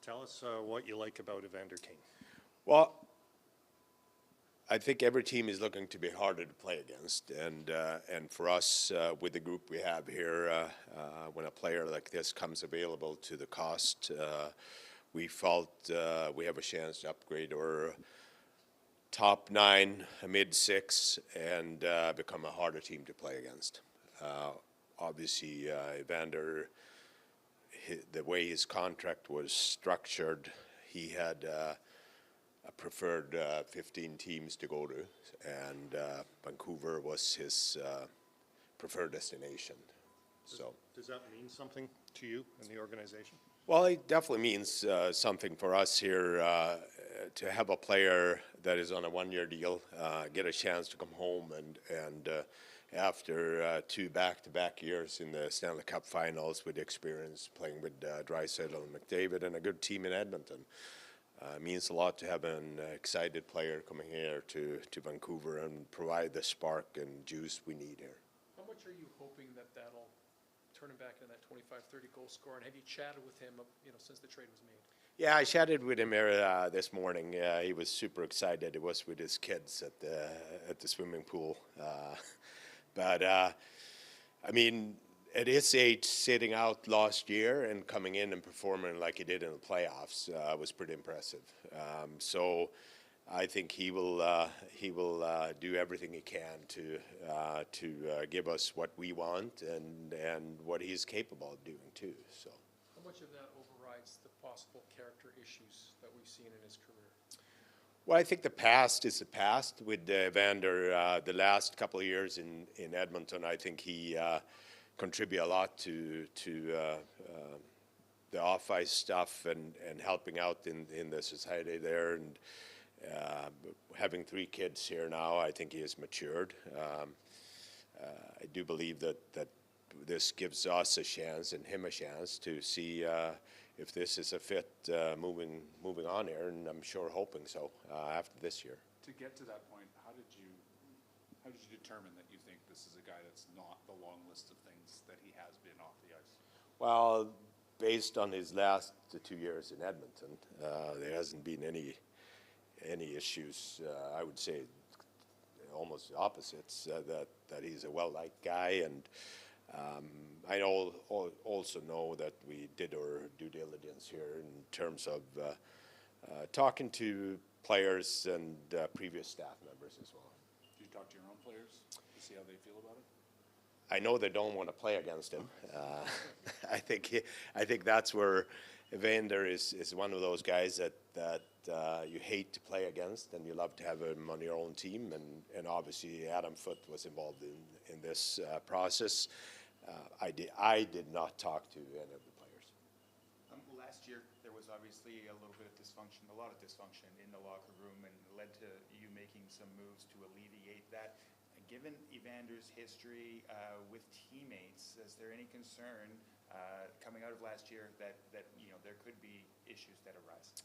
Tell us what you like about Evander Kane. Well, I think every team is looking to be harder to play against, and for us, with the group we have here, when a player like this comes available to the cost, we felt we have a chance to upgrade our top 9, a mid 6, and become a harder team to play against. Obviously, Evander, the way his contract was structured, he had a preferred 15 teams to go to, and Vancouver was his preferred destination. Does that mean something to you and the organization? Well, it definitely means something for us here to have a player that is on a one-year deal get a chance to come home and after 2 back-to-back years in the Stanley Cup Finals with experience playing with Draisaitl and McDavid and a good team in Edmonton. Means a lot to have an excited player coming here to Vancouver and provide the spark and juice we need here. How much are you hoping that'll turn him back into that 25-30 goal scorer? And have you chatted with him, since the trade was made? Yeah, I chatted with him this morning. He was super excited. It was with his kids at the swimming pool. But I mean, at his age, sitting out last year and coming in and performing like he did in the playoffs was pretty impressive. So I think he will do everything he can to give us what we want and what he's capable of doing too. So. How much of that overrides the possible character issues that we've seen in his career? Well, I think the past is the past. With Evander, the last couple of years in Edmonton, I think he contribute a lot to the off-ice stuff and helping out in the society there, and having 3 kids here now, I think he has matured. I do believe that this gives us a chance and him a chance to see if this is a fit moving on here, and I'm sure hoping so after this year. To get to that point, how did you determine that you think this is a guy that's not the long list of things that he has been off the ice? Well, based on his last 2 years in Edmonton, there hasn't been any issues. I would say almost the opposites. That he's a well-liked guy, and I also know that we did our due diligence here in terms of talking to players and previous staff members as well. Do you talk to your own players to see how they feel about it? I know they don't want to play against him. I think that's where Evander is one of those guys that you hate to play against, and you love to have him on your own team. And obviously Adam Foote was involved in this process. I did not talk to any of the players. Last year there was obviously a little bit of dysfunction, a lot of dysfunction in the locker room, and led to you making some moves to alleviate that. Given Evander's history with teammates, is there any concern coming out of last year that there could be issues that arise?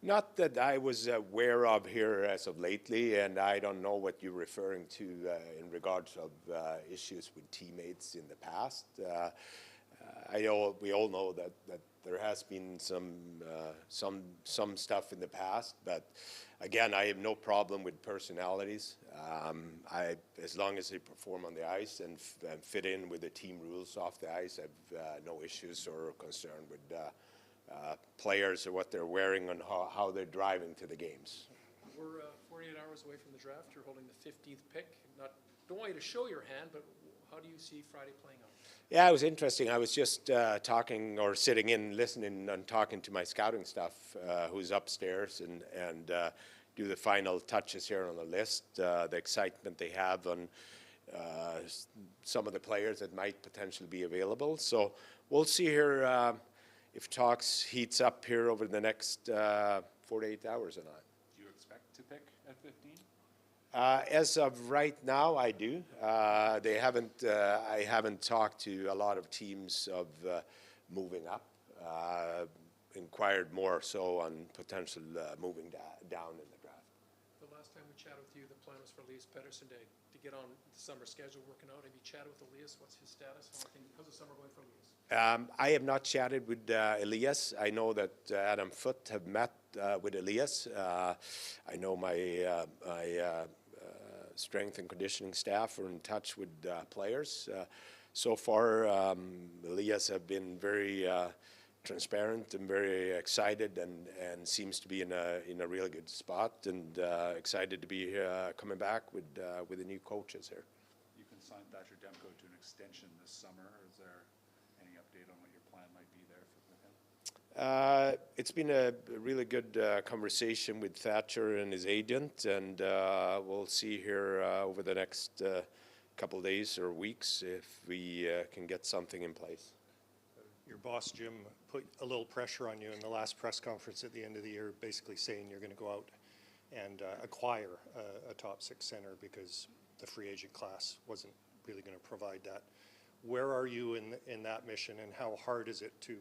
Not that I was aware of here as of lately, and I don't know what you're referring to in regards of issues with teammates in the past. I know we all know that there has been some stuff in the past, but again, I have no problem with personalities. As long as they perform on the ice and fit in with the team rules off the ice, I've no issues or concern with players or what they're wearing and how they're driving to the games. We're 48 hours away from the draft. You're holding the 15th pick. Don't want you to show your hand, but how do you see Friday playing out? Yeah, it was interesting. I was just talking or sitting in, listening and talking to my scouting staff who's upstairs and do the final touches here on the list, the excitement they have on some of the players that might potentially be available. So we'll see here if talks heats up here over the next 48 hours or not. Do you expect to pick at 15? As of right now, I do. They haven't. I haven't talked to a lot of teams of moving up. Inquired more so on potential moving down in the draft. The last time we chatted with you, the plan was for Elias Pettersson to get on the summer schedule working out? Have you chatted with Elias? What's his status? How's the summer going for Elias? I have not chatted with Elias. I know that Adam Foote have met with Elias. I know my strength and conditioning staff are in touch with players. So far, Elias have been very transparent and very excited, and seems to be in a really good spot, and excited to be coming back with the new coaches here. You can sign Thatcher Demko to an extension this summer. Is there any update on what your plan might be there with him? It's been a really good conversation with Thatcher and his agent, and we'll see here over the next couple of days or weeks if we can get something in place. Your boss, Jim, put a little pressure on you in the last press conference at the end of the year, basically saying you're going to go out and acquire a top six center because the free agent class wasn't really going to provide that. Where are you in that mission, and how hard is it to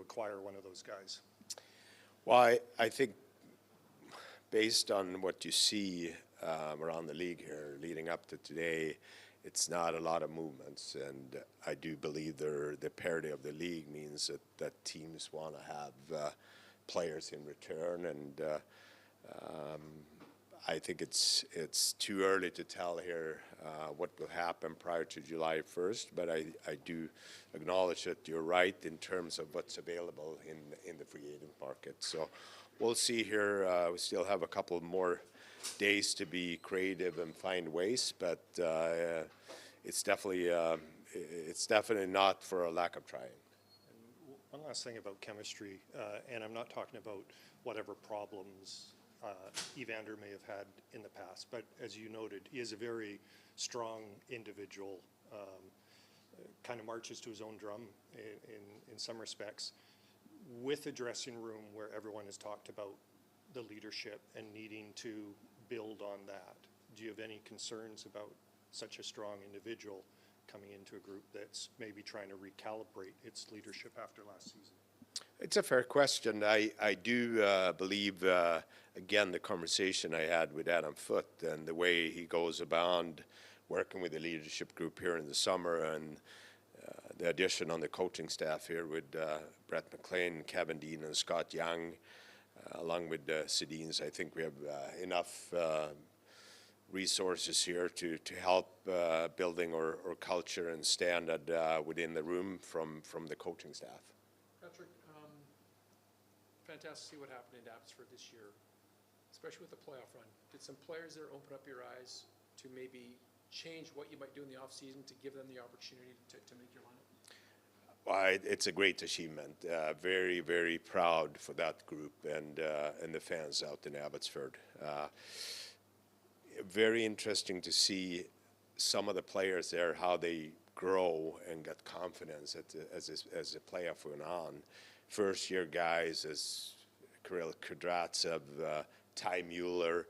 acquire one of those guys? Well, I think based on what you see around the league here leading up to today, it's not a lot of movements, and I do believe the parity of the league means that teams want to have players in return, and I think it's too early to tell here what will happen prior to July 1st, but I do acknowledge that you're right in terms of what's available in the free agent market. So we'll see here. We still have a couple more days to be creative and find ways, but it's definitely not for a lack of trying. And one last thing about chemistry, and I'm not talking about whatever problems Evander may have had in the past, but as you noted, he is a very strong individual, kind of marches to his own drum in some respects. With a dressing room where everyone has talked about the leadership and needing to build on that, do you have any concerns about such a strong individual coming into a group that's maybe trying to recalibrate its leadership after last season? It's a fair question. I do believe, again, the conversation I had with Adam Foote and the way he goes about working with the leadership group here in the summer, and the addition on the coaching staff here with Brett McLean, Kevin Dean, and Scott Young, along with Sedins. I think we have enough resources here to help building our culture and standard within the room from the coaching staff. Patrik, fantastic to see what happened in Abbotsford this year, especially with the playoff run. Did some players there open up your eyes to maybe change what you might do in the offseason to give them the opportunity to make your lineup? Well, it's a great achievement. Very, very proud for that group and the fans out in Abbotsford. Very interesting to see some of the players there, how they grow and get confidence as the playoff went on. First-year guys as Kirill Kudratsev, Ty Mueller,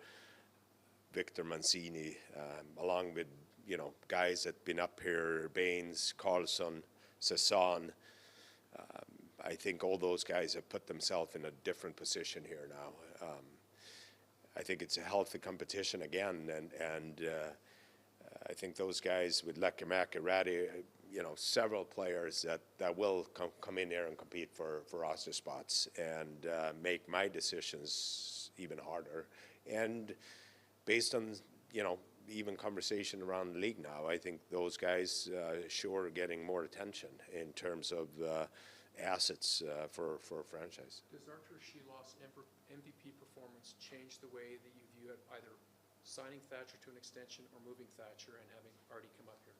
Victor Mancini, along with guys that been up here, Baines, Carlson, Sasson. I think all those guys have put themselves in a different position here now. I think it's a healthy competition again, and I think those guys with Lekkerimäki, Ratty, several players that will come in there and compete for roster spots and make my decisions even harder. And based on even conversation around the league now, I think those guys sure are getting more attention in terms of assets for a franchise. Does Arthur Sheilow's MVP performance change the way that you view it, either signing Thatcher to an extension or moving Thatcher and having Artie come up here?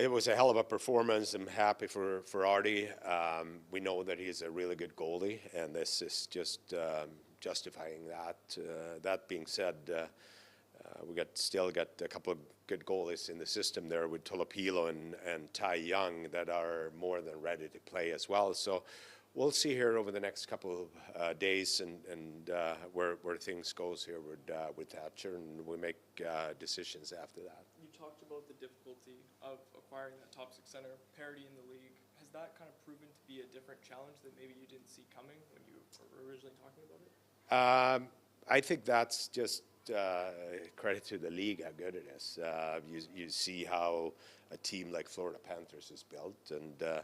It was a hell of a performance. I'm happy for Artie. We know that he's a really good goalie, and this is just justifying that. That being said, we still got a couple of good goalies in the system there with Tolopilo and Ty Young that are more than ready to play as well. So we'll see here over the next couple of days and where things goes here with Thatcher, and we make decisions after that. You talked about the difficulty of acquiring that top six center, parity in the league. Has that kind of proven to be a different challenge that maybe you didn't see coming when you were originally talking about it? I think that's just credit to the league how good it is. You see how a team like Florida Panthers is built, and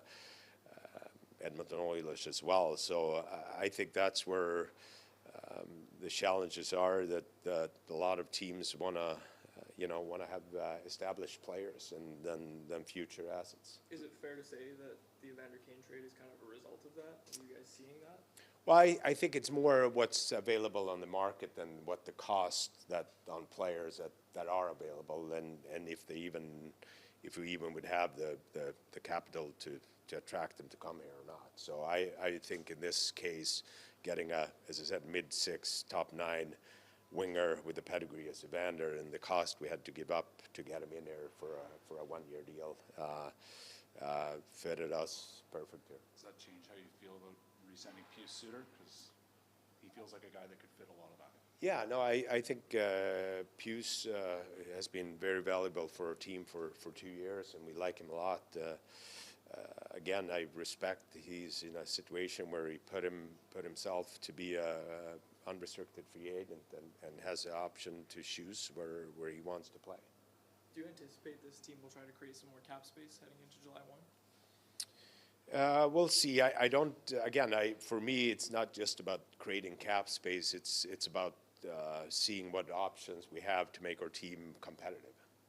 Edmonton Oilers as well. So I think that's where the challenges are, that a lot of teams want to have established players and then future assets. Is it fair to say that the Evander Kane trade is kind of a result of that? Are you guys seeing that? Well, I think it's more what's available on the market than what the cost that on players that are available, and if we even would have the capital to attract them to come here or not. So I think in this case, getting as I said, mid-6, top 9 winger with the pedigree as Evander, and the cost we had to give up to get him in here for a 1-year deal fitted us perfect here. Does that change how you feel about re-signing Pius Suter? Because he feels like a guy that could fit a lot of that. Yeah, no, I think Pius has been very valuable for our team for 2 years, and we like him a lot. Again, I respect he's in a situation where he put himself to be a unrestricted free agent and has the option to choose where he wants to play. Do you anticipate this team will try to create some more cap space heading into July 1? We'll see. I don't. Again, for me, it's not just about creating cap space. It's about seeing what options we have to make our team competitive.